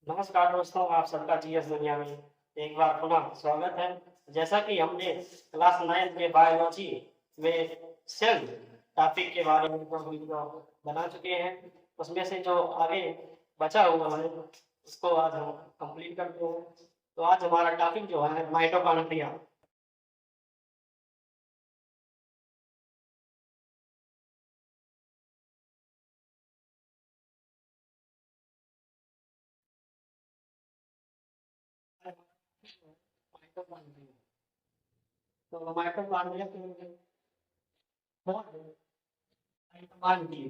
नमस्कार दोस्तों, आप सबका जीएस दुनिया में एक बार पुनः स्वागत है। जैसा कि हमने क्लास 9 के बायोलॉजी में सेल टॉपिक के बारे में जो वीडियो बना चुके हैं, उसमें से जो आगे बचा हुआ है उसको आज हम कंप्लीट करते हैं। तो आज हमारा टॉपिक जो है माइटोकॉन्ड्रिया। माइटोकॉन्ड्रिया तो माइटोकॉन्ड्रिया की माइटोकॉन्ड्रिया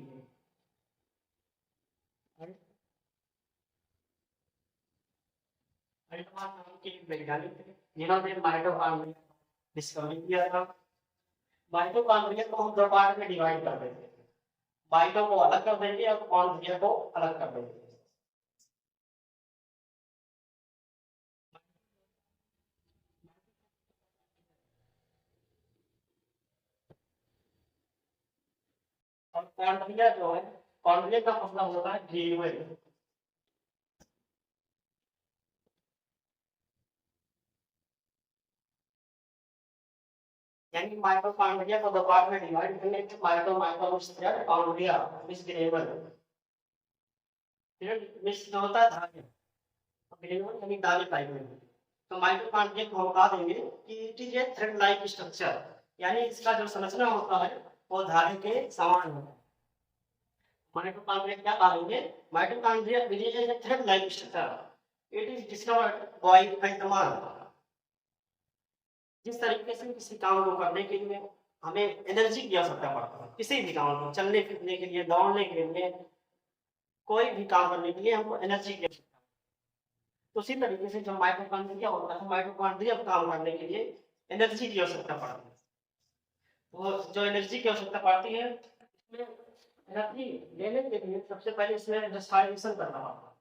अल्टमान नाम के एक वैज्ञानिक थे जिन्होंने माइटोकॉन्ड्रिया डिस्कवरी किया था। माइटोकॉन्ड्रिया को हम दो पार्ट में डिवाइड कर देते हैं। माइटो को अलग कर देंगे और कॉन्ड्रिया को अलग कर देंगे। और कॉन्ड्रिया जो है, कॉन्ड्रिया का मतलब होता है ग्रीनवेल। यानी माइटोकॉन्ड्रिया को दो पार्ट में डिवाइड करने के माइटो माइटोस्फीयर कॉन्ड्रिया मिस ग्रेवल। फिर मिस जो होता है धागे, ग्रेवल यानी दाने टाइप में। तो माइटोकॉन्ड्रिया को हम कहा देंगे कि it is a thread like structure, यानी इसका जो संरचना होता है वो धागे के समान होता है। माइटोकॉन्ड्रिया क्या कहेंगे? Mitochondria is a thread like structure. It is discovered by फैंटमान। जिस तरीके से किसी काम को करने के लिए हमें एनर्जी की आवश्यकता पड़ती है, किसी भी काम को चलने फिरने के लिए, दौड़ने के लिए, कोई भी काम करने के लिए हमको एनर्जी की आवश्यकता है। तो उसी तरीके से जो माइटोकॉन्ड्रिया होता है, माइटोकॉन्ड्रिया काम करने के लिए एनर्जी की आवश्यकता पड़ती है। तो जो एनर्जी की आवश्यकता पड़ती है, इसमें एनर्जी लेने के लिए सबसे पहले इसमें रेस्पिरेशन करना पड़ता है।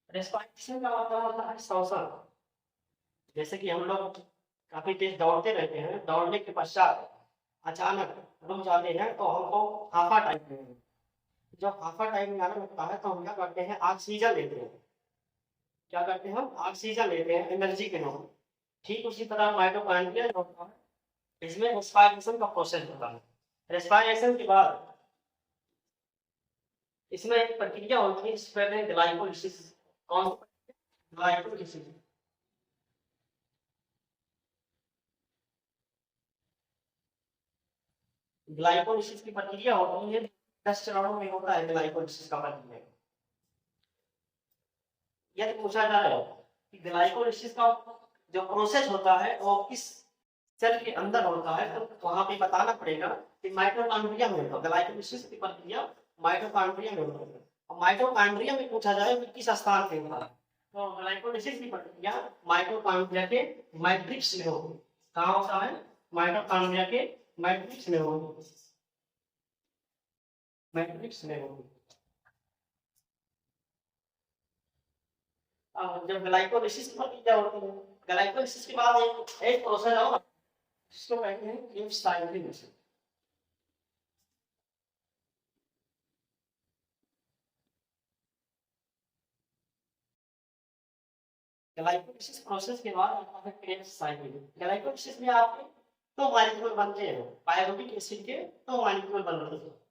रेस्पिरेशन का मतलब होता है श्वसन। जैसे कि हम लोग काफी तेज दौड़ते रहते हैं, दौड़ने के पश्चात अचानक रुक जाते हैं तो हमको हाफा टाइप में, जब हाफा टाइप में आने लगता है तो हम क्या करते हैं? ऑक्सीजन लेते हैं। क्या करते हैं? हम ऑक्सीजन लेते हैं एनर्जी के नाम। ठीक उसी तरह माइटोकॉन्ड्रिया जो होता है, इसमें रेस्पिरेशन का प्रोसेस होता है। रेस्पिरेशन के बाद इसमें एक प्रक्रिया होती है, इस पर ग्लाइकोलिसिस। कौन? ग्लाइकोलिसिस। ग्लाइकोलिसिस की प्रक्रिया होती है, 10 चरणों में होता है ग्लाइकोलिसिस का प्रक्रिया। यदि पूछा जाए कि ग्लाइकोलिसिस का जो प्रोसेस होता है वो किस सेल के अंदर होता है, तो वहां पे बताना पड़ेगा कि माइटोकॉन्ड्रिया में होता है। ग्लाइकोलिसिस की प्रक्रिया माइटोकॉन्ड्रिया में होती है। और माइटोकॉन्ड्रिया में पूछा जाए कि किस स्थान पे होता है, तो ग्लाइकोलिसिस की प्रक्रिया माइटोकॉन्ड्रिया के मैट्रिक्स में होती है। कहाँ होता है? माइटोकॉन्ड्रिया के मैट्रिक्स में होती है। मैट्रिक्स में होती है। जब ग्लाइकोलिसिस की प्रक्रिया होती है, ग्लाइकोलिसिस के बाद एक प्रोसेस और इसको कहते हैं क्लीव साइक्लिंग। ग्लाइकोलिसिस प्रोसेस के बाद आता है क्लीव साइक्लिंग। ग्लाइकोलिसिस में आपके दो मॉलिक्यूल बनते हैं, पायरुविक एसिड के दो मॉलिक्यूल बनते हैं।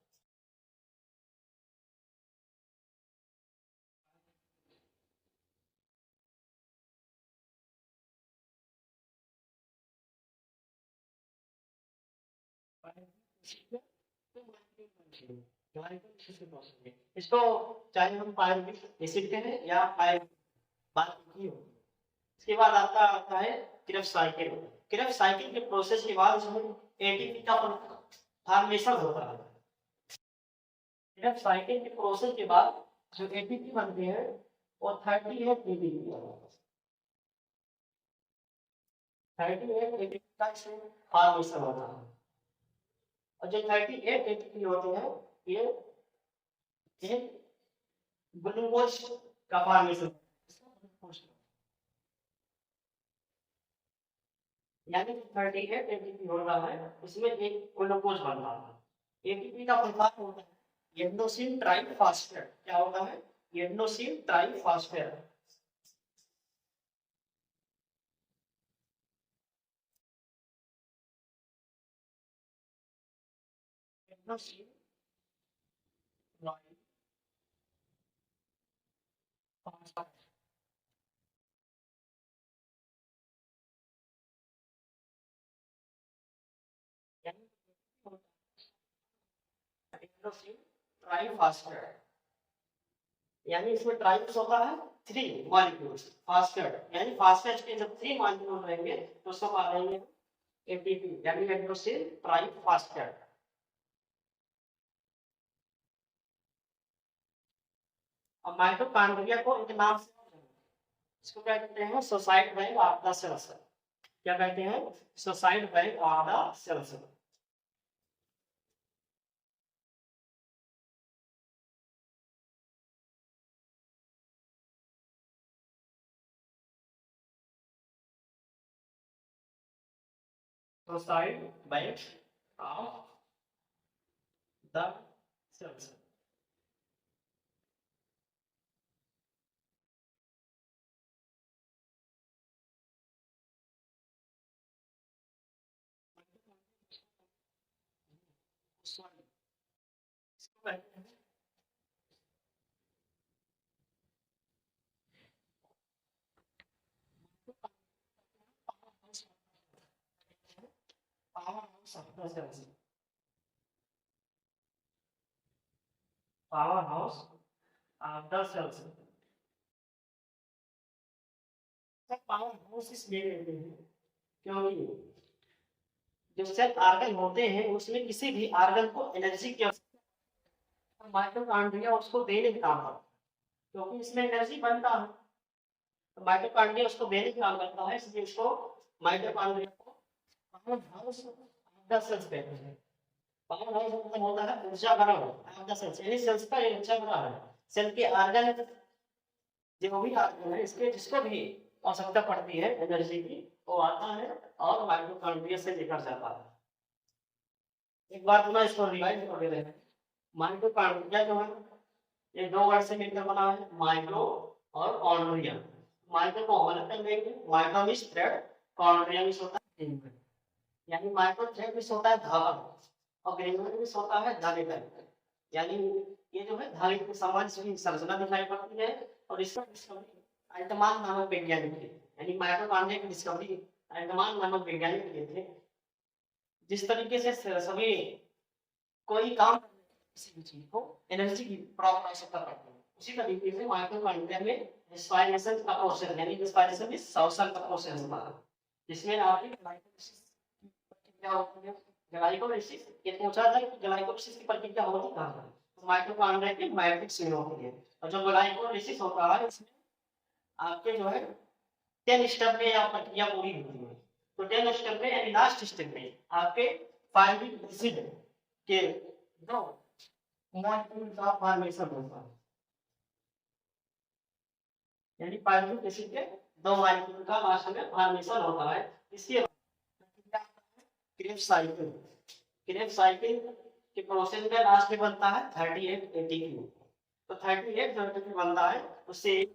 ग्लाइकोलिसिस के प्रोसेस में इसको चाहे हम पायरुविक एसिड कहें या बात की हो। इसके बाद आपका आता है क्रेब्स साइकिल। क्रेब्स साइकिल के प्रोसेस के बाद इसमें एटीपी का फॉर्मेशन होता है। क्रेब्स साइकिल के प्रोसेस के बाद जो एटीपी बनते हैं वो 38 एटीपी, 38 एटीपी का इसमें फॉर्मेशन होता है। और जो 38 एटीपी होते हैं ये ग्लूकोज का फॉर्मेशन, यानी 38 एटीपी हो रहा है, इसमें एक ग्लूकोज बन रहा है। एटीपी का फुल फॉर्म होता है एडेनोसिन ट्राइफॉस्फेट क्या होता है? Adenosine triphosphate. एडेनोसिन ट्राइफॉस्फेट यानी एडेनोसिन ट्राइफॉस्फेट यानी इसमें ट्राइप्स होता है 3 मॉलिक्यूल्स फास्फेट यानी फास्फेट के जब 3 मॉलिक्यूल रहेंगे तो उसको कहा जाएंगे एटीपी यानी एडेनोसिन ट्राइफॉस्फेट। अब माइटोकॉन्ड्रिया को एक नाम से इसको क्या कहते हैं? Suicide bank of the cells. क्या कहते हैं? Suicide bank of the cells. Suicide bank of the cells. इसको कहते हैं power house of the cells. Power house of the cells. Power house इसलिए कहते हैं क्योंकि जो सेल ऑर्गन होते हैं उसमें किसी भी ऑर्गन को एनर्जी की आवश्यकता, माइटोकॉन्ड्रिया उसको देने का काम करता है क्योंकि इसमें एनर्जी बनता है तो माइटोकॉन्ड्रिया उसको देने का काम करता है इसलिए उसको माइटोकॉन्ड्रिया को power house of the cells कहते हैं। पावर हाउस मतलब होता है ऊर्जा भरा ऑफ द सेल्स यानी सेल्स का ऊर्जा भरा है। सेल के ऑर्गन जो भी ऑर्गन है इसके जिसको भी आवश्यकता पड़ती है एनर्जी की वो आता है और माइटोकॉन्ड्रिया से लेकर जाता है। एक बार पुनः इसको रिवाइज कर देते हैं। माइटोकॉन्ड्रिया जो है ये दो वर्ड से मिलकर बना है माइक्रो और कॉन्ड्रिया। माइक्रो को अलग कर देंगे माइक्रो मींस थ्रेड कॉन्ड्रिया मींस होता है ग्रेनुल यानी माइक्रो थ्रेड मींस होता है धागा और ग्रेनुल मींस होता है धागे का यानी ये जो है धागे की सामान्य संरचना दिखाई पड़ती है और इसका डिस्कवरी आइटमान नामक वैज्ञानिक थे यानी माइटोकॉन्ड्रिया की डिस्कवरी आइटमान नामक वैज्ञानिक किए थे। जिस तरीके से सभी कोई काम किसी भी चीज को एनर्जी की प्रॉपर आवश्यकता पड़ती है उसी तरीके से माइटोकॉन्ड्रिया में रेस्पिरेशन का प्रोसेस यानी रेस्पिरेशन में श्वसन का प्रोसेस होता है जिसमें आपकी ग्लाइकोलाइसिस की प्रक्रिया होती है। ग्लाइकोलाइसिस ये पूछा था कि ग्लाइकोलाइसिस की प्रक्रिया होती कहाँ है तो माइटोकॉन्ड्रिया के मैट्रिक्स में होती है और जो ग्लाइकोलाइसिस होता है इसमें आपके जो है 10 स्टेप में आप प्रक्रिया पूरी होती है तो 10 स्टेप में यानी लास्ट स्टेप में आपके पायरुविक एसिड के दो मॉलिक्यूल का फॉर्मेशन होता है यानी पायरुविक एसिड के दो मॉलिक्यूल का लास्ट में फॉर्मेशन होता है। इसके बाद क्रेब्स साइकिल क्रेब्स साइकिल के प्रोसेस में लास्ट में बनता है 38 एटीपी तो 38 जो एटीपी बनता है उससे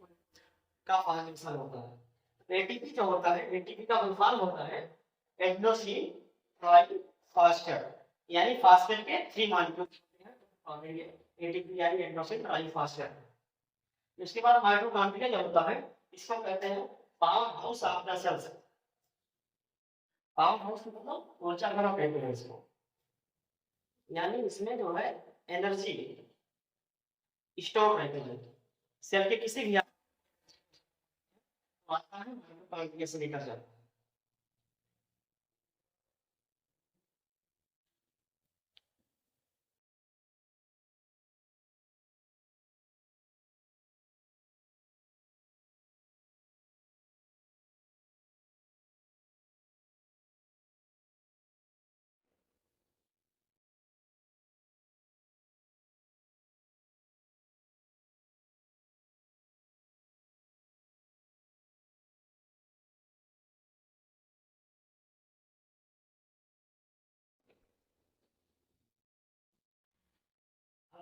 का फॉर्मेशन होता है। एटीपी जो होता है एटीपी का फुल फॉर्म होता है एडेनोसिन ट्राइफॉस्फेट यानी फास्फेट के 3 मॉलिक्यूल होते हैं एटीपी यानी एडेनोसिन ट्राइफॉस्फेट। इसके बाद माइटोकॉन्ड्रिया जो होता है इसको कहते हैं power house of the cells. Power house मतलब ऊर्जा घनक कहते हैं इसको यानी इसमें जो है एनर्जी स्टोर रहती है सेल के किसी भी आता है माइटोकॉन्ड्रिया से लेकर जाता है।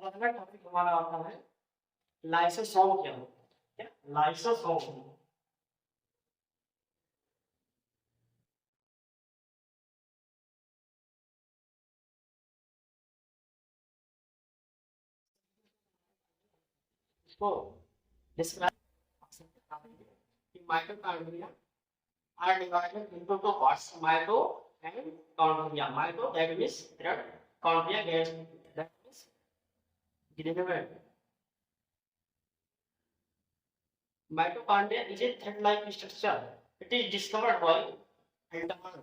अगला टॉपिक हमारा आता है लाइसोसोम क्या होता है। क्या लाइसोसोम? इसको describe mitochondria are divided into two parts, mito and chondria. Mito, that means thread, chondria, that means granule. Mitochondria is a thread-like structure. It is discovered by Enderman.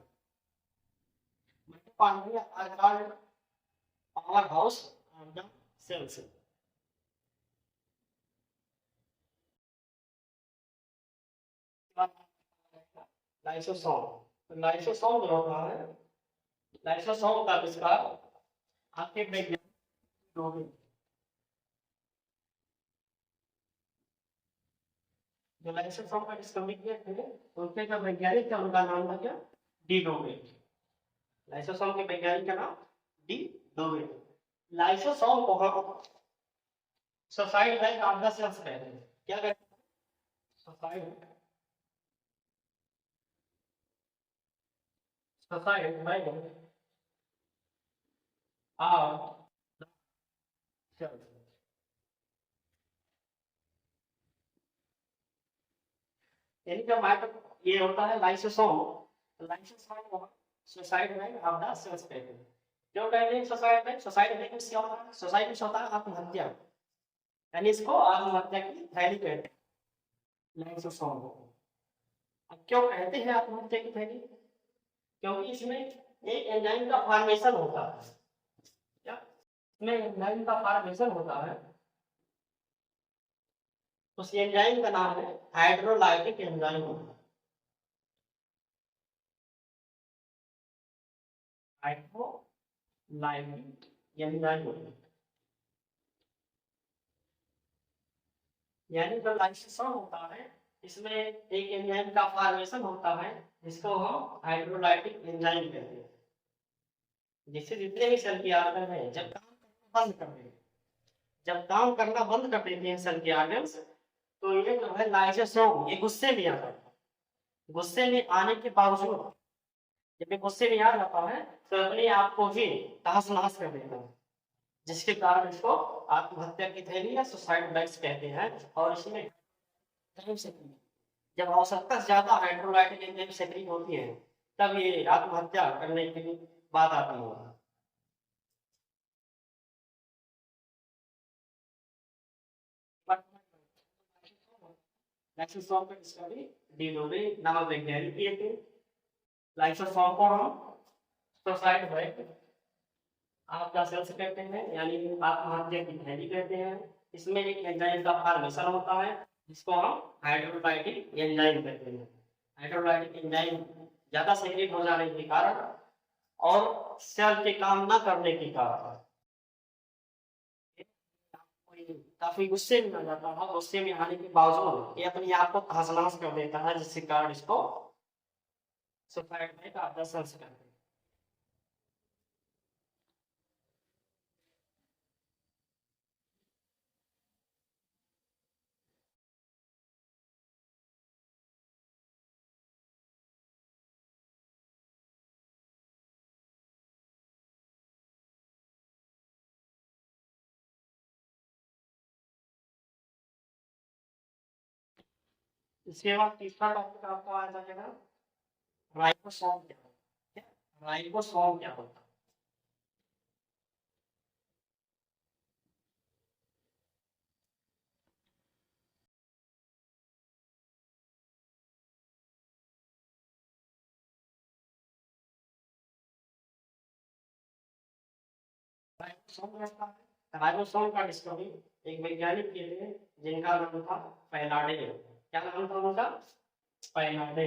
Mitochondria are called powerhouse of the cells. Lysosome, lysosome जो होता है, lysosome का आविष्कार आपके वैज्ञानिक जो lysosome का discovery किए थे उनके जो वैज्ञानिक थे उनका नाम था क्या? डी डोवे। लाइसोसोम के वैज्ञानिक का नाम डी डोवे। लाइसोसोम को हम suicide like of the cells कहते हैं। क्या कहते हैं? Suicide like of the cells. यानी कि हमारे ये होता है लाइसोसोम। लाइसोसोम को suicide like of the cells कहते हैं। क्यों कहते हैं सोसाइड लाइक? सोसाइड लाइक क्या होता है? सोसाइड में होता है आत्महत्या, यानी इसको आत्महत्या की थैली कहते हैं लाइसोसोम को। अब क्यों कहते हैं आत्महत्या की थैली? क्योंकि इसमें एक एंजाइम का फॉर्मेशन होता है। क्या इसमें एंजाइम का फॉर्मेशन होता है? उस एंजाइम का नाम है हाइड्रोलाइटिक एंजाइम। हाइड्रोलाइटिक एंजाइम यानी जो लाइसोसोम होता है इसमें एक एंजाइम का फॉर्मेशन होता है जिसको हम हाइड्रोलाइटिक एंजाइम कहते हैं। जिससे जितने भी सेल के ऑर्गन है जब काम करना बंद कर देते हैं सेल के ऑर्गन्स, तो ये जो है लाइसोसोम ये गुस्से में आता है। गुस्से में आने के बावजूद जब ये गुस्से में आ जाता है तो अपने आप को ही तहस नहस कर देता है, जिसके कारण इसको आत्महत्या की थैली या सुसाइड लाइट्स कहते हैं। और इसमें जब आवश्यकता से ज्यादा हाइड्रोलाइटिक एंजाइम सक्रिय होती है तब ये आत्महत्या करने की बात आती है। लाइसोसोम का डिस्कवरी डी डोवे नामक वैज्ञानिक किए थे। लाइसोसोम को हम suicide like of the cells कहते हैं, यानी आत्महत्या की थैली कहते हैं। इसमें एक एंजाइम का फॉर्मेशन होता है जिसको हम हाइड्रोलाइटिक एंजाइम कहते हैं। हाइड्रोलाइटिक एंजाइम ज्यादा सक्रिय हो जाने के कारण और सेल के काम न करने के कारण काफी गुस्से में आ जाता है। गुस्से में आने के बावजूद ये अपने आप को तहस-नहस कर देता है, जिसके कारण इसको सुसाइड में का सेल्स कहते हैं। इसके बाद तीसरा टॉपिक आपको आ जाएगा राइबोसोम क्या होता है। राइबोसोम क्या होता है? राइबोसोम का डिस्कवरी एक वैज्ञानिक किए थे जिनका नाम था फैलाडे। क्या नाम था उनका? फैलाडे।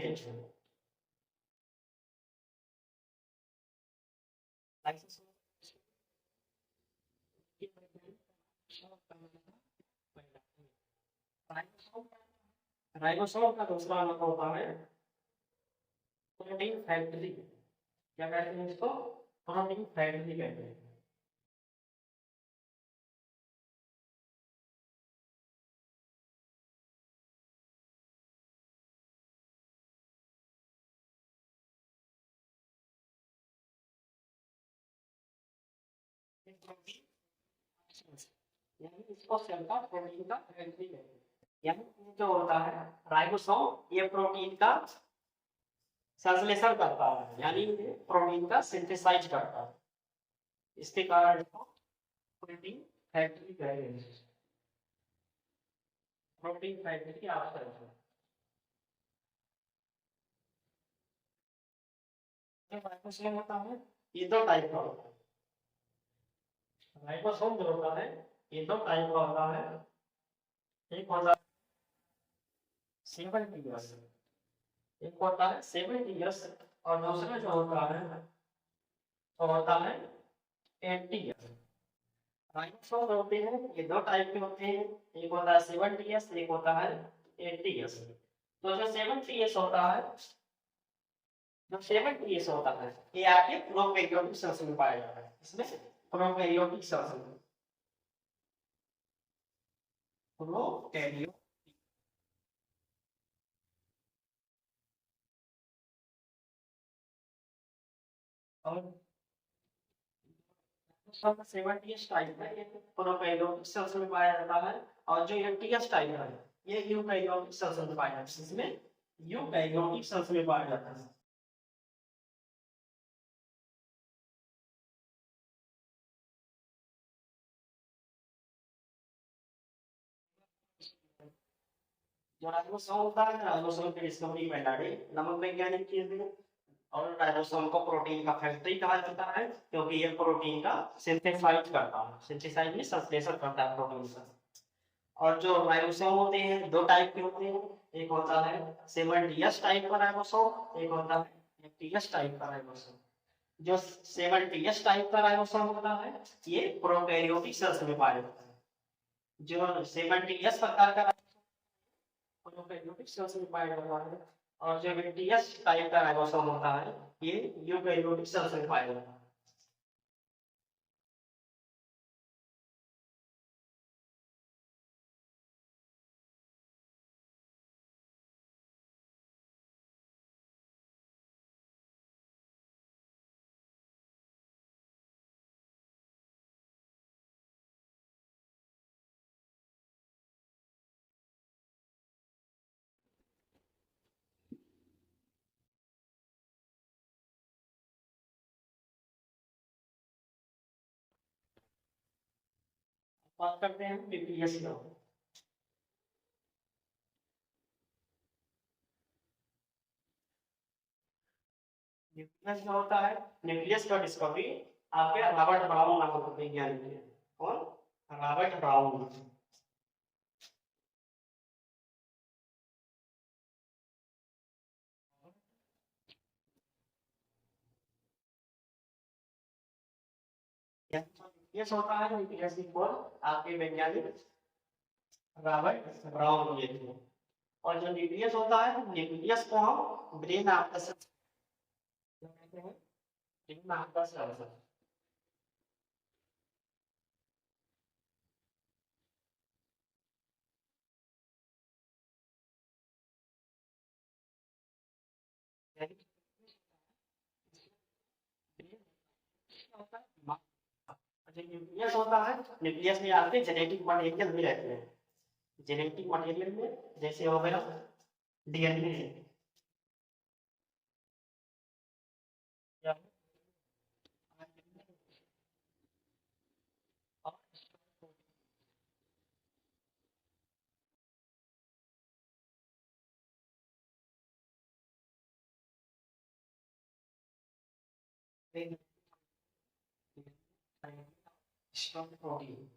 राइबोसोम का दूसरा नाम होता है प्रोटीन फैक्ट्री। क्या कहते हैं इसको? प्रोटीन फैक्ट्री कहते हैं। प्रोटीन, यानी इसको सेल का प्रोटीन का फैक्ट्री कहते हैं। यानी जो होता है राइबोसोम, ये प्रोटीन का संश्लेषण करता है, यानी ये प्रोटीन का सिंथेसाइज करता है। इसके कारण इसको प्रोटीन फैक्ट्री कहते हैं। प्रोटीन फैक्ट्री की आवश्यकता है। राइबोसोम होता है, ये दो टाइप का होता है। राइबोसोम जो होता है ये दो टाइप का होता है। एक होता है 70 एक होता है 70 और दूसरा जो होता है तो होता है 80। राइबोसोम होते हैं ये दो टाइप के होते हैं, एक होता है 70 एक होता है 80। तो जो 70 होता है, जो 70 होता है ये आपके प्रोकैरियोटिक सेल्स में पाया जाता है। इसमें प्रोकैरियोटिक सेल्स में, प्रोकैरियोटिक और 70 टाइप है, ये प्रोकैरियोटिक सेल्स में पाया जाता है। और जो 80 टाइप है ये यूकैरियोटिक सेल्स में पाया जाता है। इसमें यूकैरियोटिक सेल्स में पाया जाता है। जो राइबोसोम होता है, राइबोसोम की डिस्कवरी मेंडाडे नामक वैज्ञानिक किए थे। और राइबोसोम को प्रोटीन का फैक्ट्री कहा जाता है, क्योंकि ये प्रोटीन का सिंथेसाइज करता है, सिंथेसाइज में संश्लेषण करता है प्रोटीन का। और जो राइबोसोम होते हैं दो टाइप के होते हैं, एक होता है 70 टाइप का राइबोसोम, एक होता है 80 टाइप का राइबोसोम। जो 70 टाइप का राइबोसोम होता है ये प्रोकैरियोटिक सेल्स में पाया जाता है। जो 70 प्रकार का प्रोकैरियोटिक सेल्स में पाया जाता है। और जो 80 टाइप का राइबोसोम होता है ये यूकैरियोटिक सेल्स में पाया जाता है। बात करते हैं न्यूक्लियस की। न्यूक्लियस जो होता है, न्यूक्लियस का डिस्कवरी आपके रॉबर्ट ब्राउन नामक वैज्ञानिक ने। कौन? Robert brown. न्यूक्लियस होता है, न्यूक्लियस की खोज आपके वैज्ञानिक रॉबर्ट ब्राउन किए थे। और जो न्यूक्लियस होता है, न्यूक्लियस को हम ब्रेन ऑफ द सेल कहते हैं। ब्रेन ऑफ द सेल होता है। न्यूक्लियस होता है, न्यूक्लियस में आपके जेनेटिक मटेरियल भी रहते हैं। जेनेटिक मटेरियल में जैसे हो गया डीएनए, प्रोटीन।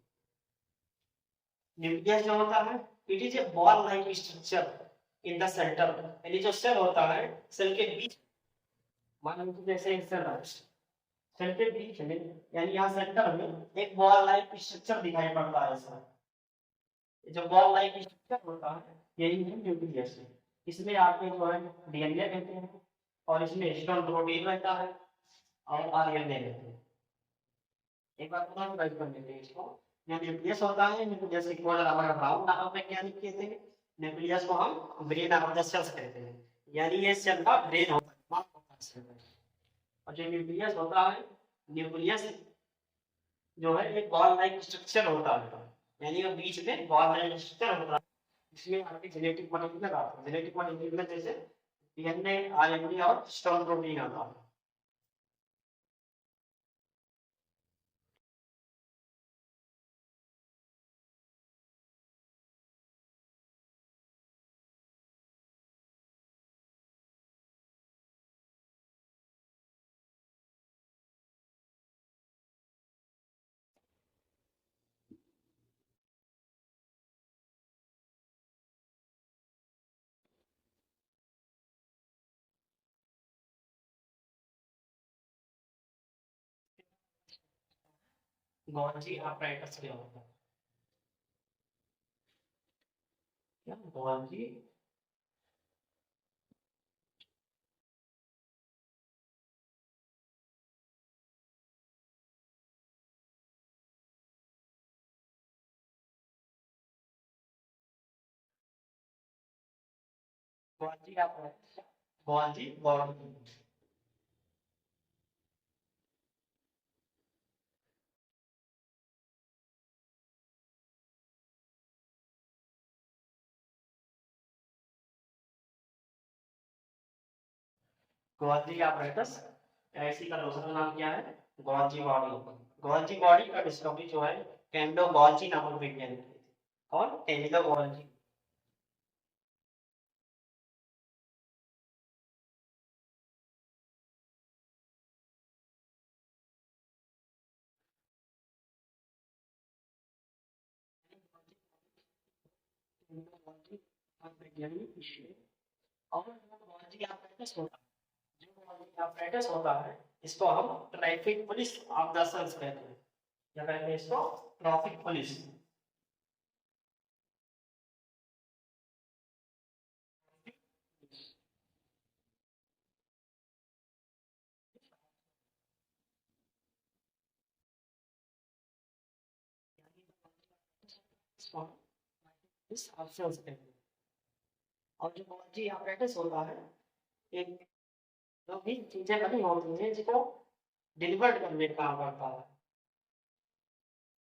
न्यूक्लियस जो होता है it is a ball like structure in the centre. यानी जो सेल होता है, सेल के बीच, मान लीजिए जैसे सेल है, सेल के बीच में यानी यहाँ सेंटर में एक बॉल लाइक स्ट्रक्चर दिखाई पड़ता है। ऐसा जो बॉल लाइक स्ट्रक्चर होता है यही है न्यूक्लियस। इसमें आपके जो है डीएनए रहते हैं और इसमें हिस्टोन प्रोटीन रहता है और आरएनए रहते हैं। एक बार पुनः रिवाइज कर लेते हैं इसको। जो न्यूक्लियस होता है, न्यूक्लियस की खोज रॉबर्ट ब्राउन नामक वैज्ञानिक किए थे। न्यूक्लियस को हम ब्रेन ऑफ द सेल्स कहते हैं, यानी ये सेल का ब्रेन होता है, दिमाग होता है सेल का। और जो न्यूक्लियस होता है, न्यूक्लियस जो है एक बॉल लाइक स्ट्रक्चर होता है, यानी वो बीच में बॉल लाइक स्ट्रक्चर होता है, इसमें आपके जेनेटिक मटेरियल आता है। जेनेटिक मटेरियल में जैसे डीएनए, आरएनए और स्टॉर्म प्रोटीन आता है। गॉल्जी apparatus क्या होता है? क्या Golgi? Golgi apparatus, Golgi body, Golgi apparatus, ऐसी का दूसरा नाम क्या है? Golgi body. गॉल्जी बॉडी का डिस्कवरी जो है कैंडो गॉल्जी नामक वैज्ञानिक ने की थी। और कैंडो गॉल्जी, कैंडो गॉल्जी नामक वैज्ञानिक ने। और गॉल्जी apparatus होता है, जो गॉल्जी apparatus होता है, इसको हम traffic police of the sons कहते हैं। क्या कहते हैं इसको? Traffic police. इसको हम पुलिस ऑफिसर्स कहते हैं। और जो गॉल्जी apparatus होता है, एक जो भी चीजें बनी होती हैं जिसको डिलीवर्ड करने का काम करता है,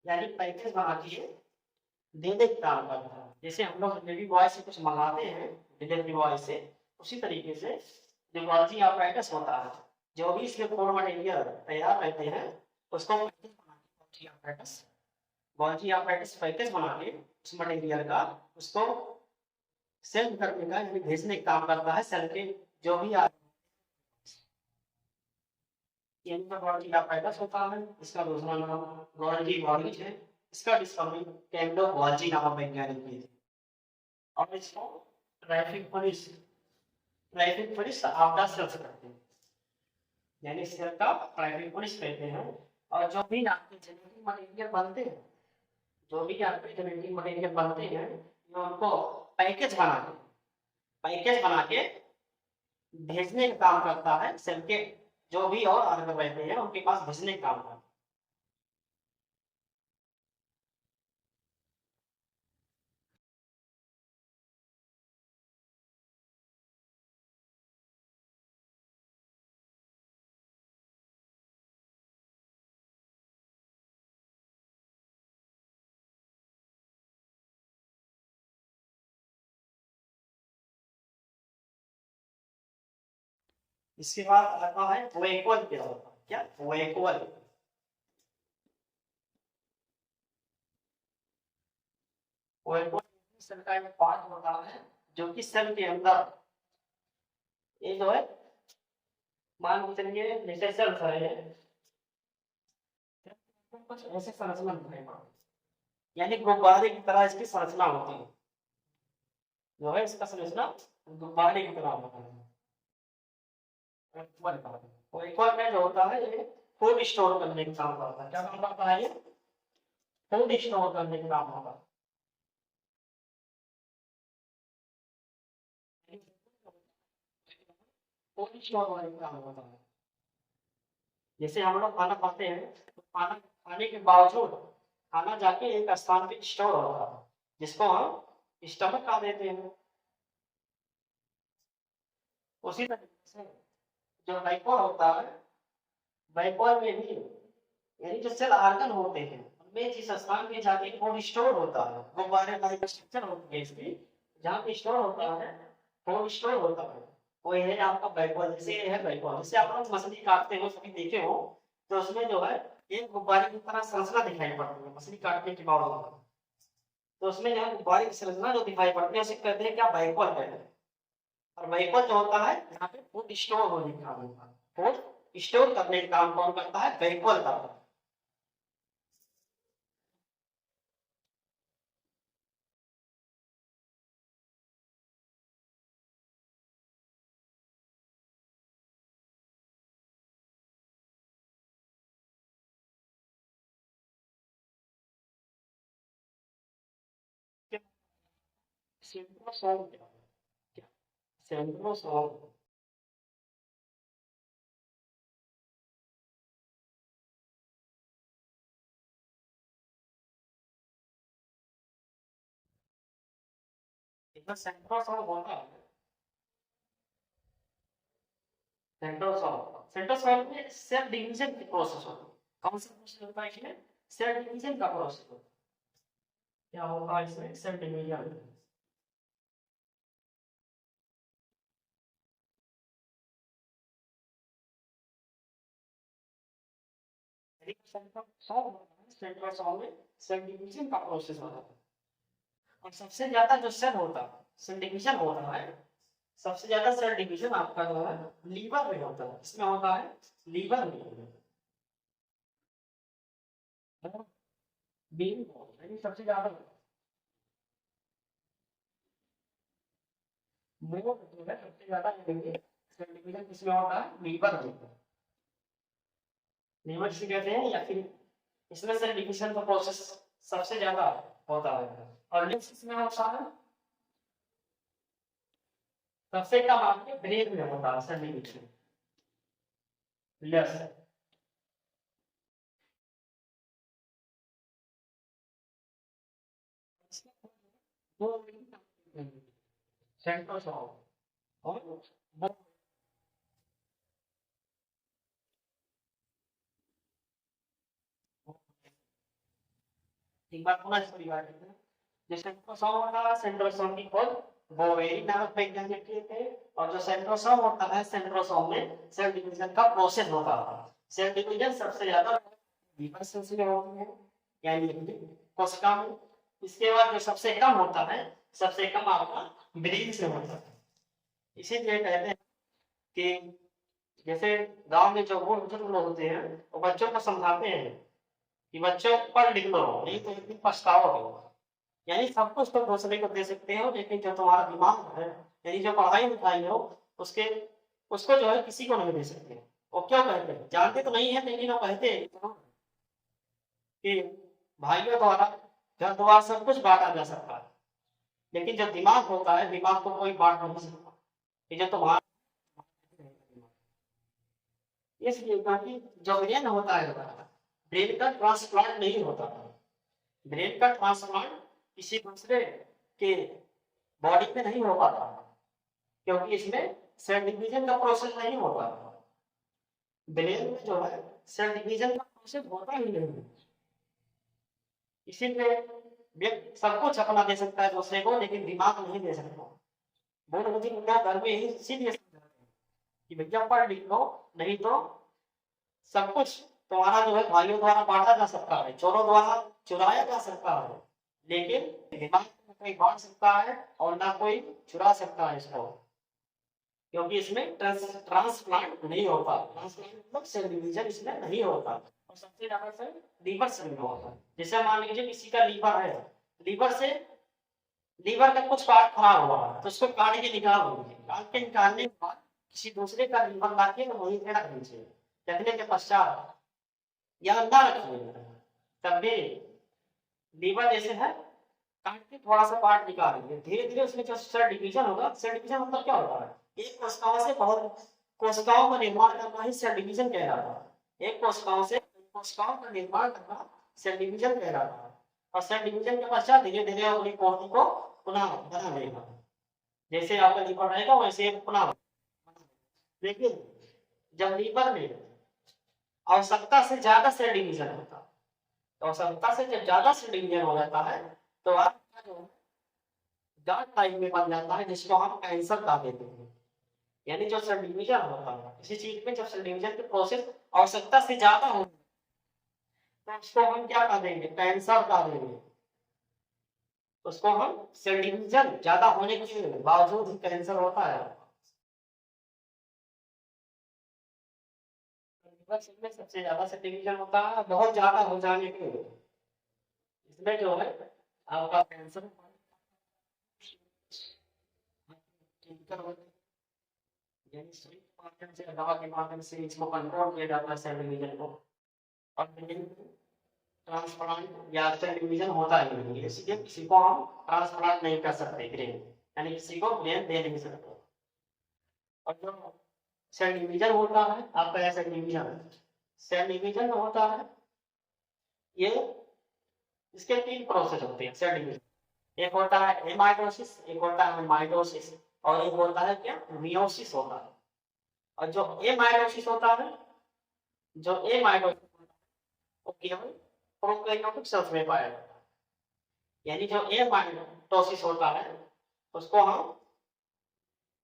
यानी पैकेज बना के देने का काम करता है। जैसे हम लोग डिलीवरी बॉय से कुछ मंगाते हैं, डिलीवरी बॉय से, उसी तरीके से जो गॉल्जी apparatus होता है, जो भी इसके कोर मटेरियल तैयार रहते हैं, उसको गॉल्जी apparatus पैकेज बना के उस मटेरियल का उसको सेंड करने का, यानी भेजने का काम करता है सेल के जो भी गॉल्जी apparatus होता है। इसका दूसरा नाम गॉल्जी बॉडीज है। इसका डिस्कवरी कैंडो गॉल्जी नामक वैज्ञानिक ने की। और इसको ट्रैफिक पुलिस आपदा सेल्स करते हैं, यानी सेल का ट्रैफिक पुलिस कहते हैं। और जो भी आपके जेनेटिक मटेरियल बनते हैं, जो भी आपके जेनेटिक मटेरियल बनते हैं, ये उनको पैकेज बना के पैकेज बना के भेजने का काम करता है सेल के जो भी और ऑर्गन रहते हैं उनके पास भेजने का काम करता है। इसके बाद आता है वैक्यूअल क्या होता है? क्या वैक्यूअल? वैक्यूअल सेल का एक पार्ट होता है जो कि सेल के अंदर, ये जो है, मान के चलिए जैसे सेल्स है, कुछ ऐसे संरचना दिखेगा, यानी गुब्बारे की तरह इसकी संरचना होती है। जो है इसका संरचना गुब्बारे की तरह होता है। एक और में जो होता है ये फूड स्टोर करने का काम करता है। क्या काम करता है ये? फूड स्टोर करने का काम होता है, फूड स्टोर करने का काम होता है। जैसे हम लोग खाना खाते हैं तो खाना खाने के बावजूद खाना जाके एक स्थान पे स्टोर होता है, जिसको हम स्टमक खा देते हैं। उसी तरीके से जो वाइपर होता है, वाइपर में भी यानी जो सेल आर्गन होते हैं उनमें जिस स्थान पे जाके कोल्ड स्टोर होता है, गुब्बारे टाइप स्ट्रक्चर होती है इसकी, जहाँ पे स्टोर होता है, कोल्ड स्टोर होता है, वो है आपका बैकवॉल। जैसे ये है बैकवॉल, जैसे आप लोग मछली काटते हो, कभी देखे हो, तो उसमें जो है एक गुब्बारे की तरह संरचना दिखाई पड़ती है मछली काटने के बाद। तो उसमें जो है गुब्बारे की संरचना जो दिखाई पड़ती है उसे कहते हैं क्या, बैकवॉल कहते हैं। और बैकवॉल जो होता है यहाँ पे फूड स्टोर होने का काम होता है, फूड स्टोर करने का काम कौन करता है, बैकवॉल करता है। सेंट्रोसोम क्या क्या सेंट्रोसोम। इधर सेंट्रोसोम होता है, सेंट्रोसोम, सेंट्रोसोम में सेल डिवीजन की प्रोसेस होती है। कौन सा प्रोसेस होता है इसमें, सेल डिवीजन का प्रोसेस होता है। क्या होगा इसमें, सेल डिवीजन। सेंट्रोसोम में सेल डिवीजन का प्रोसेस होता है। और सबसे ज्यादा जो सेल होता है, सेल डिवीजन होता है, सबसे ज्यादा सेल डिवीजन आपका जो है लीवर में होता है। इसमें होता है लीवर में, बीन यानी सबसे ज्यादा मोर जो है सबसे ज्यादा सेल डिवीजन किसमें होता है, लीवर में। लीवर से कहते हैं, या फिर इसमें सेल डिवीजन का प्रोसेस सबसे ज्यादा होता है। और लिम्फ किसमें होता है, सबसे कम आपके ब्रेन में होता है सेल डिवीजन। यस, वो सेंट्रोसोम और वो एक बार पुनः इस परिवार में, जो सेंट्रोसोम होता है, सेंट्रोसोम की खोज बोवेरी नामक वैज्ञानिक किए थे। और जो सेंट्रोसोम होता है, सेंट्रोसोम में सेल डिवीजन का प्रोसेस होता है। सेल डिवीजन सबसे ज्यादा लीवर सेल्स में होती है, यानी कोशिका में। इसके बाद जो सबसे कम होता है, सबसे कम आपका ब्रेन से होता है। इसीलिए कहते हैं कि जैसे गांव में जो बूढ़ बुजुर्ग लोग होते हैं, वो बच्चों को समझाते हैं कि बच्चों पढ़ लिख लो, नहीं तो एक दिन पछताओगे। यानी सब कुछ तो दूसरे को दे सकते हो, लेकिन जो तुम्हारा दिमाग है, यानी जो पढ़ाई लिखाई हो, उसके उसको जो है किसी को नहीं दे सकते। वो क्यों कहते हैं, जानते तो नहीं है, लेकिन वो कहते हैं कि भाइयों द्वारा घर द्वार सब कुछ बांटा जा सकता है, लेकिन जो दिमाग होता है, दिमाग को कोई बांट नहीं सकता। ये जो तुम्हारा, इसलिए क्योंकि जो ब्रेन होता है, ब्रेन का ट्रांसप्लांट नहीं होता। ब्रेन का ट्रांसप्लांट किसी दूसरे के बॉडी में नहीं हो पाता, क्योंकि इसमें सेल डिवीजन का प्रोसेस नहीं होता। ब्रेन में जो है सेल डिवीजन का प्रोसेस होता ही नहीं। इसीलिए व्यक्ति सब कुछ अपना दे सकता है दूसरे को, लेकिन दिमाग नहीं दे सकता। बोल मुझे घर में यही इसीलिए समझाते हैं कि भैया पढ़ लिख लो, नहीं तो सब कुछ तुम्हारा जो है भाइयों द्वारा बांटा जा सकता है, चोरों द्वारा चुराया जा सकता है, लेकिन दिमाग को कोई बांट सकता है और ना कोई चुरा सकता है इसको, क्योंकि इसमें ट्रांसप्लांट नहीं होता। ट्रांसप्लांट मतलब सेल डिवीजन इसमें नहीं होता। और सबसे ज्यादा सेल लीवर सेल में होता है। जैसे मान लीजिए किसी का लीवर है, लीवर से लीवर का कुछ पार्ट खराब हुआ है, तो उसको काट के निकाल दीजिए। काट के निकालने के बाद किसी दूसरे का लीवर ला के वहीं पे रख दीजिए। रखने के पश्चात या अंडा रखिए, तब भी लीवर जैसे है, काट के थोड़ा सा पार्ट निकाल दीजिए। धीरे धीरे उसमें जो सेल डिवीजन होगा, सेल डिवीजन मतलब क्या होता है, एक कोशिकाओं से बहुत कोशिकाओं का निर्माण करना ही सेल डिवीजन कहलाता है। एक कोशिकाओं से कोशिकाओं का निर्माण करना सेल डिवीजन कहलाता है। और सेल डिवीजन के पश्चात धीरे धीरे अपनी कोशिका को पुनः बना लेगा। जैसे आपका लीवर रहेगा वैसे पुनः, लेकिन जब लीवर में आवश्यकता से ज्यादा सेल डिवीजन होता है। तो आवश्यकता से जब ज्यादा सेल डिवीजन हो जाता है तो आपका जो गांठ टाइप में बन जाता है, जिसको हम कैंसर कह देते हैं। यानी जो सेल डिवीजन होता है किसी चीज में, जब सेल डिवीजन की प्रोसेस आवश्यकता से ज्यादा हो तो उसको हम क्या कह देंगे, कैंसर कह देंगे। उसको हम सेल डिवीजन ज्यादा होने के बावजूद ही कैंसर होता है। लिवर सेल में सबसे ज्यादा सेल डिवीजन होता है, बहुत ज्यादा हो जाने के इसमें जो है आपका कैंसर कैंसर होता है। यानी सुई के माध्यम से, दवा के माध्यम से इसको कंट्रोल किया जाता है सेल डिवीजन को। और ट्रांसप्लांट या सेल डिवीजन होता ही नहीं है, इसलिए किसी को हम ट्रांसप्लांट नहीं कर सकते ब्रेन, यानी किसी को ब्रेन दे नहीं सकते। और जो सेल डिवीजन होता है आपका, सेल डिवीजन होता है ये, इसके तीन प्रोसेस होते हैं सेल डिवीजन। एक होता है एमाइटोसिस, एक होता है माइटोसिस, और एक होता है क्या, मियोसिस होता है। और जो एमाइटोसिस होता है, जो एमाइटोसिस वो केवल प्रोकैरियोटिक सेल्स में पाया जाता है। यानी जो एमाइटोसिस होता है उसको हम,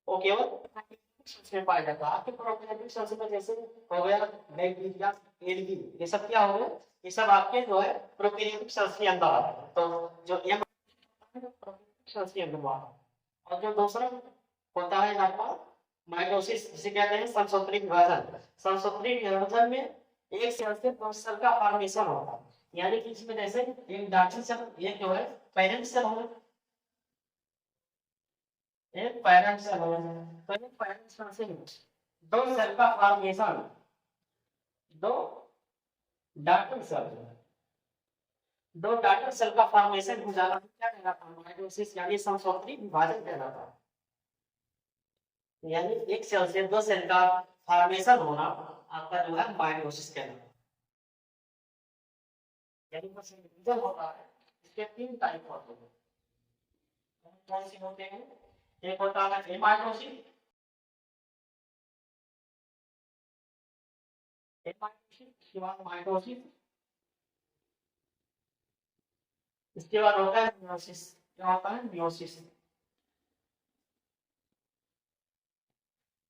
वो केवल प्रोकैरियोटिक में पाया जाता है। आपके प्रोकैरियोटिक सेल्स में जैसे हो गया बैक्टीरिया, एल्गी, ये सब क्या हो गए, ये सब आपके जो है प्रोकैरियोटिक सेल्स के अंदर आते हैं। तो जो प्रोकैरियोटिक सेल्स के अंदर आता है। और जो दूसरा होता है आपका माइटोसिस, जिसे कहते हैं संसूत्री विभाजन। संसूत्री विभाजन में एक सेल से दूसरे सेल का फॉर्मेशन होता है। यानी कि इसमें जैसे एक डॉटर सेल, एक जो है पेरेंट सेल हो, एक पेरेंट सेल हो, तो एक पेरेंट सेल से दो सेल का फॉर्मेशन, दो डॉटर सेल, दो डॉटर सेल का फॉर्मेशन हो जाना क्या कहलाता है, माइटोसिस, यानी संसूत्री विभाजन कहलाता है। यानी एक सेल से दो सेल का फॉर्मेशन होना आपका जो है माइटोसिस कहलाता है। यानी जो सेल डिवीजन होता है इसके तीन टाइप होते हैं। कौन से होते हैं, एक होता है हेमाटोसिस, हेमाटोसिस के बाद माइटोसिस, इसके बाद होता है मियोसिस। क्या होता है, मियोसिस।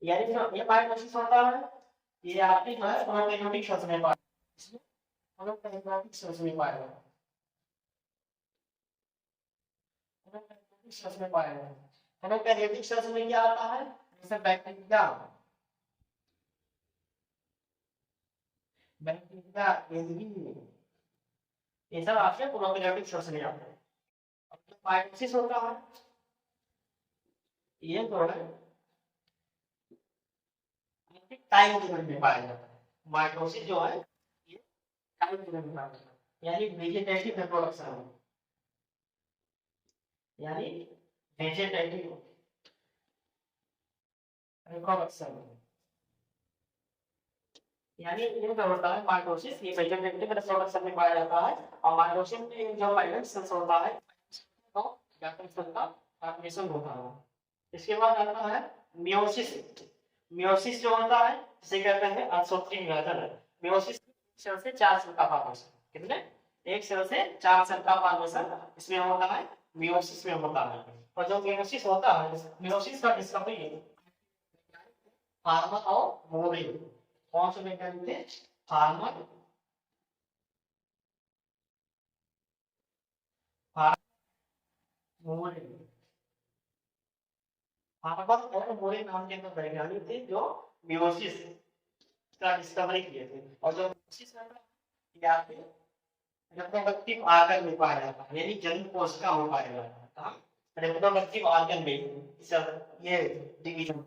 यानी जो हेमाटोसिस होता है ये आपके जो है प्रोकैरियोटिक सेल्स में पाया जाता है, प्रोकैरियोटिक सेल्स में पाया जाता है, प्रोकैरियोटिक सेल्स में पाया जाता है। प्रोकैरियोटिक सेल्स में क्या आता है, जैसे बैक्टीरिया, बैक्टीरिया, एल्गी, ये सब आपके प्रोकैरियोटिक सेल्स में आते हैं। अब जो माइटोसिस होता है ये जो है टाइम पीरियड में पाया जाता है। माइटोसिस जो है ये टाइम पीरियड में पाया जाता है, यानी वेजिटेटिव रिप्रोडक्शन, यानी वेजिटेटिव रिप्रोडक्शन, यानी ये जो होता है माइटोसिस, ये वेजिटेटिव रिप्रोडक्शन में पाया जाता है। और माइटोसिस में जो पेरेंट सेल्स होता है तो डॉटर सेल का फॉर्मेशन होता है। इसके बाद आता है मियोसिस। मियोसिस जो होता है इसे कहते हैं अंशोत्तरी विभाजन। मियोसिस सेल से चार सेल का फॉर्मेशन, कितने, एक सेल से चार सेल का फॉर्मेशन इसमें होता है, मियोसिस में होता है। और जो मियोसिस होता है, मियोसिस का डिस्कवरी फार्मर और मोरे, कौन से वैज्ञानिक थे, फार्मर, मोरे, फार्मर और मोरे नाम के दो वैज्ञानिक थे जो मियोसिस का डिस्कवरी किए थे। और जो मियोसिस है ये आपके रिप्रोडक्टिव आर्गन में पाया जाता है, यानी जन्म कोशिका में पाया जाता है, रिप्रोडक्टिव आर्गन में ये डिवीजन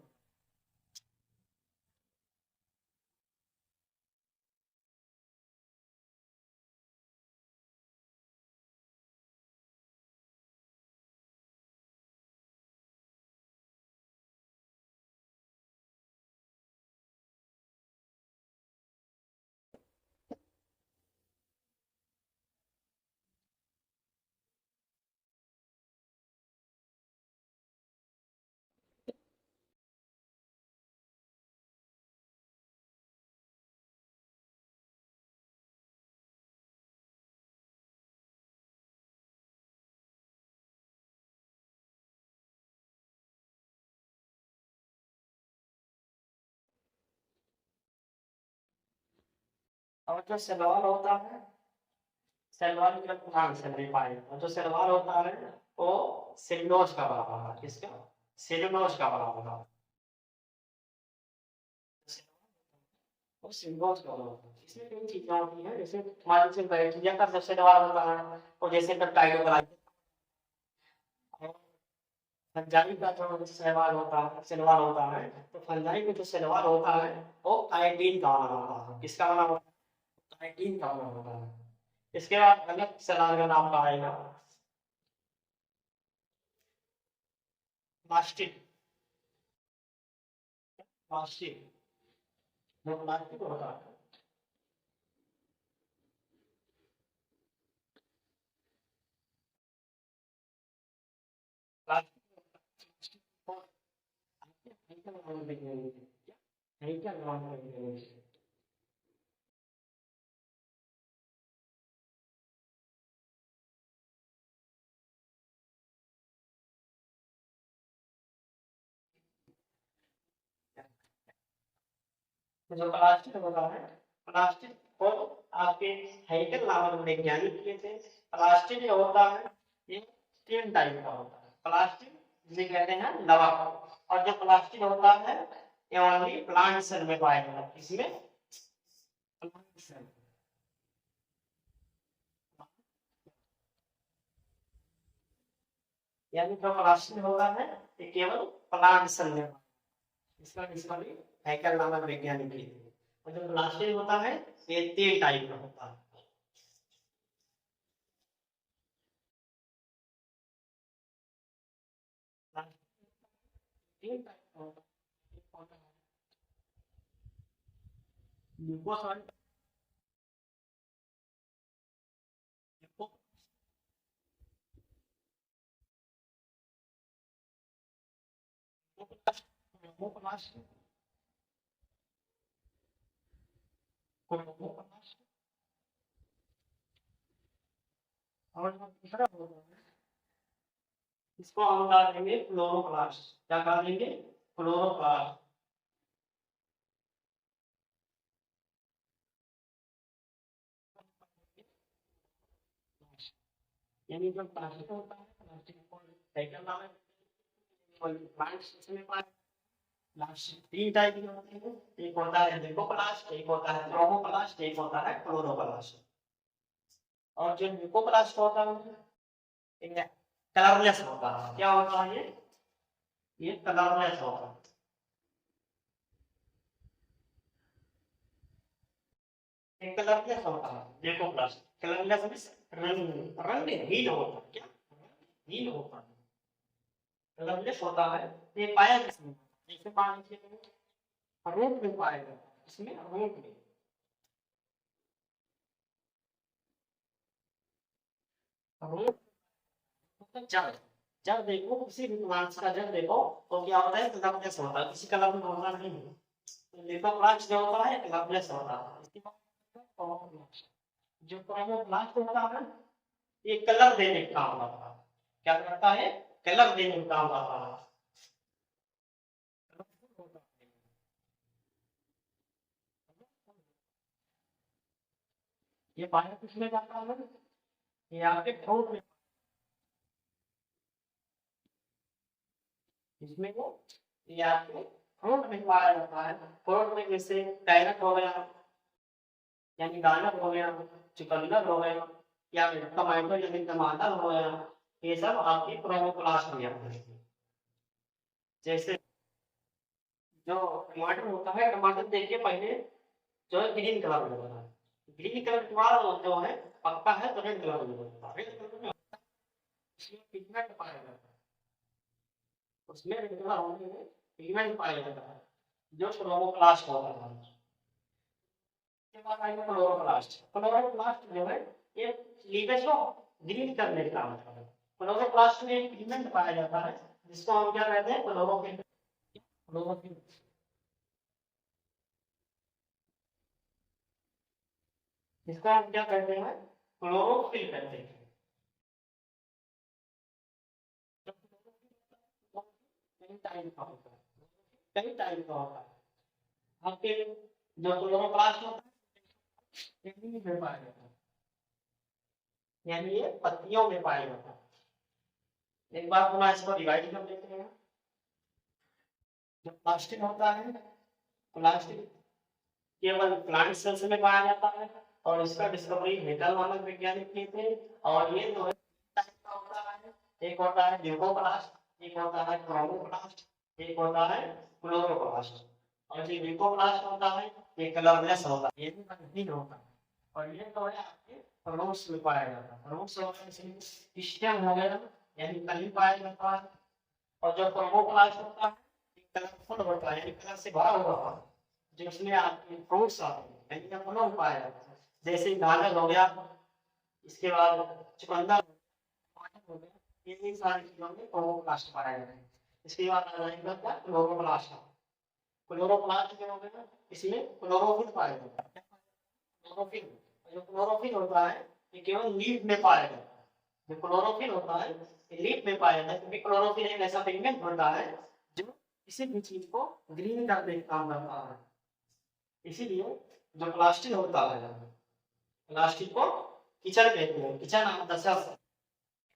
और जो सलवार होता है, सलवार की प्लांट से नहीं पाएगा, और जो सलवार होता है वो सेलुलोज का बना होता है। किसका? सेलुलोज का बना होता है। वो सेलुलोज का बना होता है। इसमें कई चीजें होती हैं, जैसे हमारे जैसे बैक्टीरिया का जब सलवार होता है और जैसे पेप्टाइडोग्लाइकन, और फंजाई का जो सलवार होता है, तो फंजाई में जो सलवार होता है वो काइटिन का बना होता है। किसका बना होता है? काइटिन का बना होता है। इसके बाद अलग सलाद का नाम का आएगा प्लास्टिक। प्लास्टिक, जो प्लास्टिक होता है, प्लास्टिक को केमिकल नाम देंगे, केमिकल नाम देंगे। जो प्लास्टिक होता है, प्लास्टिक को आपके हेगल नामक वैज्ञानिक किए थे। प्लास्टिक जो होता है ये तीन टाइप का होता है। प्लास्टिक जिसे कहते हैं लवा, और जो प्लास्टिक होता है ये ओनली प्लांट सेल में पाया जाता है। इसमें प्लांट सेल, यानी जो प्लास्टिक होता है ये केवल प्लांट सेल में, इसका डिस्कवरी हैकर नामक वैज्ञानिक की थी। और जो प्लास्टिक होता है ये तीन टाइप का होता है। तीन टाइप का होता है। एक होता है ल्यूकोसाइड, क्लोरोप्लास्ट, क्लोरोप्लास्ट, और जो तीसरा होता है इसको हम कहा देंगे क्लोरोप्लास्ट। क्या कहा देंगे? क्लोरोप्लास्ट। यानी जो प्लास्टिक होता है, प्लास्टिक को साइकिल नाम है, प्लांट्स में पाए प्लास्टिक तीन टाइप के होते हैं। एक होता है लिकोप्लास्ट, एक होता है क्रोमोप्लास्ट, एक होता है क्लोरोप्लास्ट। और जो लिकोप्लास्ट होता है ये कलरलेस होता है। क्या होता है ये कलरलेस होता है। एक कलरलेस होता है लिकोप्लास्ट। कलरलेस मींस रंग, रंग हीन होता है। क्या हीन होता है? कलरलेस होता है। ये पाया किसमें? जैसे पानी के रूट में पाया जाता है। इसमें रूट में रूट मतलब जड़, जड़ देखो किसी भी प्लांट्स का जड़ देखो तो क्या होता है? कलरलेस होता है, किसी कलर में होता नहीं है। तो लिकोप्लास्ट जो होता है कलरलेस होता है। इसके बाद क्रोमोप्लास्ट, जो क्रोमोप्लास्ट होता है ये कलर देने का काम करता है। क्या करता है? कलर देने का काम करता है। ये पाया किसमें जाता है? ये आपके फ्रूट में, इसमें वो ये आपके फ्रूट में पाया जाता है। फ्रूट में जैसे कैरट हो गया, यानी गाजर हो गया, चुकंदर हो गया, या फिर टमाटो यानी टमाटर हो गया, ये सब आपके क्रोमोप्लास्ट में आते हैं। जैसे जो टमाटर होता है, टमाटर देखिए पहले जो है ग्रीन कलर में होता है। ग्रीन कलर के बाद जो है पकता है तो रेड कलर में होता है। रेड कलर में उसमें पिगमेंट पाया जाता है। उसमें रेड कलर होने में पिगमेंट पाया जाता है जो क्लोरोप्लास्ट होता है। उसके बाद आएगा क्लोरोप्लास्ट। क्लोरोप्लास्ट जो है ये लीवेज को ग्रीन करने का काम करता है। क्लोरोप्लास्ट में एक पिगमेंट पाया जाता है जिसको हम क्या कहते हैं? क्लोरोफिल। क्लोरोफिल, जिसको हम क्या कहते हैं? क्लोरोफिल कहते हैं। कई टाइम का होता है, कई टाइम का होता है। आपके जो क्लोरोप्लास्ट होता है ये लीफ में पाया जाता है, यानी ये पत्तियों में पाया जाता है। एक बार पुनः इसको डिवाइड कर लेते हैं। जो प्लास्टिक होता है, प्लास्टिक केवल प्लांट सेल्स में पाया जाता है और इसका डिस्कवरी हेटल नामक वैज्ञानिक किए थे। और ये जो है टाइप का होता है, एक होता है ल्यूकोप्लास्ट, एक होता है क्रोमोप्लास्ट, एक होता है क्लोरोप्लास्ट। और जो ल्यूकोप्लास्ट होता है ये कलरलेस होता है, ये भी रंगहीन होता है। और ये जो है आपके रूट्स में पाया जाता है। रूट्स वगैरह स्टेम वगैरह यानी कली पाया जाता है। और जो क्रोमोप्लास्ट होता है कलरफुल होता है, यानी कलर से भरा हुआ होता है, जिसमें आपके फ्रूट्स आते हैं, यानी कि फलों में पाया जाता है। जैसे गाजर हो गया, इसके बाद चुकंदर हो गया, ये सारी चीजों में क्लोरोप्लास्ट पाया जाता है। इसके बाद आ जाएगा क्या, क्लोरोप्लास्ट। क्लोरोप्लास्ट जो हो गया, इसमें क्लोरोफिल पाया जाता है। क्लोरोफिल, जो क्लोरोफिल होता है ये केवल लीफ में पाया जाता है। जो क्लोरोफिल होता है ये लीफ में पाया जाता है, क्योंकि क्लोरोफिल एक ऐसा पिगमेंट होता है जो किसी भी चीज को ग्रीन करने का काम करता है। इसीलिए जो प्लास्टिक होता है, प्लास्टिक को किचन कहते हैं। किचन ऑफ द सेल्स,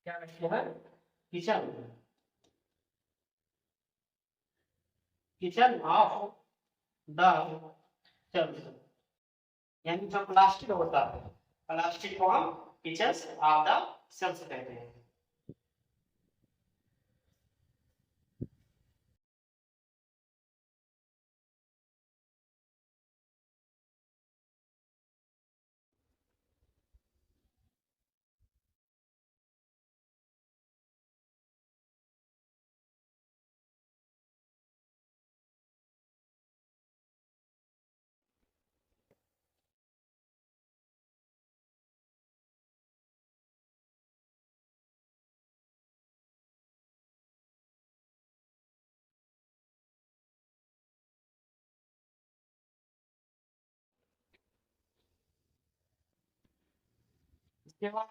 क्या कहते हैं, kitchen, kitchen of the cells. यानी जो प्लास्टिक होता है, प्लास्टिक को हम किचन ऑफ द सेल्स कहते हैं। इसके बाद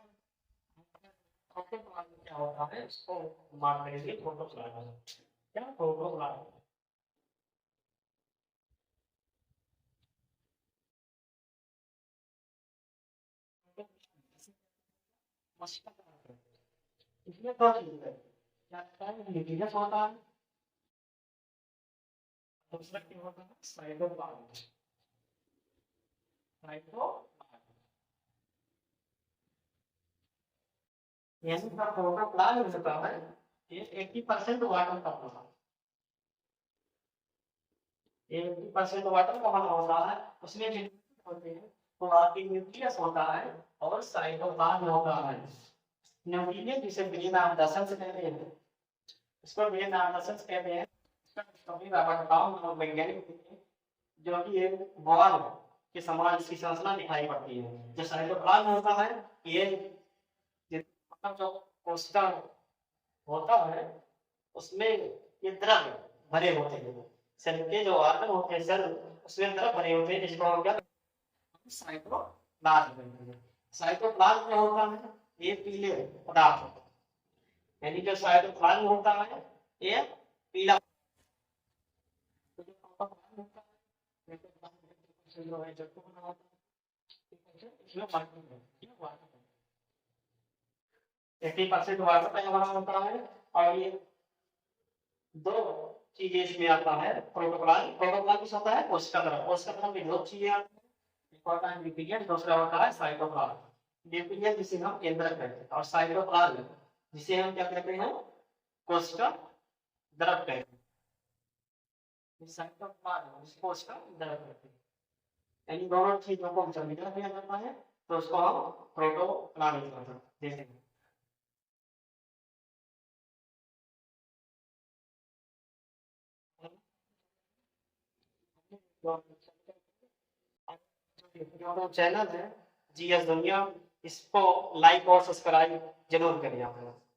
क्या होता है, इसको मार करेंगे फोटो प्लाट। क्या फोटो प्लाट, इसमें दो चीज है, क्या होता है, न्यूक्लियस होता है, दूसरा क्या होता है, साइटोप्लाज्म। साइटोप्लाज्म यानी का प्रोटोप्लाज्म होता है, ये 80% वाटर का होता है। 80% वाटर का बना होता है, उसमें जो होते हैं तो आपकी न्यूक्लियस होता है और साइटोप्लाज्म होता है। न्यूक्लियस जिसे ग्रीन ऑफ द सेल्स कहते हैं, इसको ग्रीन ऑफ द सेल्स कहते हैं। इसका डिस्कवरी रॉबर्ट डॉम नामक वैज्ञानिक ने, जो कि एक बॉल के समान इसकी संरचना दिखाई पड़ती है। जो साइटोप्लाज्म होता है ये मतलब जो कोशिका होता है उसमें ये द्रव भरे होते हैं। सेल के जो ऑर्गन होते हैं, सेल उसमें द्रव भरे होते हैं, जिसको हम क्या साइटोप्लाज्म कहते हैं। साइटोप्लाज्म जो होता है ये पीले पदार्थ होता है, यानी जो साइटोप्लाज्म होता है ये पीला होता है। 80% वाटर का बना होता है। और ये दो चीजें इसमें आता है, प्रोटोप्लाज्म। प्रोटोप्लाज्म किस होता है, कोशिका तरफ। कोशिका तरफ में दो चीजें आती हैं, एक होता है न्यूक्लियस, दूसरा होता है साइटोप्लाज्म। न्यूक्लियस जिसे हम केंद्रक कहते हैं और साइटोप्लाज्म जिसे हम क्या कहते हैं, कोशिका द्रव कहते हैं। साइटोप्लाज्म जिसे कोशिका द्रव कहते हैं, यानी दोनों चीजों को जब मिला दिया जाता है तो उसको हम प्रोटोप्लाज्म कहते हैं। जो चैनल है जीएस दुनिया, इसको लाइक और सब्सक्राइब जरूर करिए आप लोग।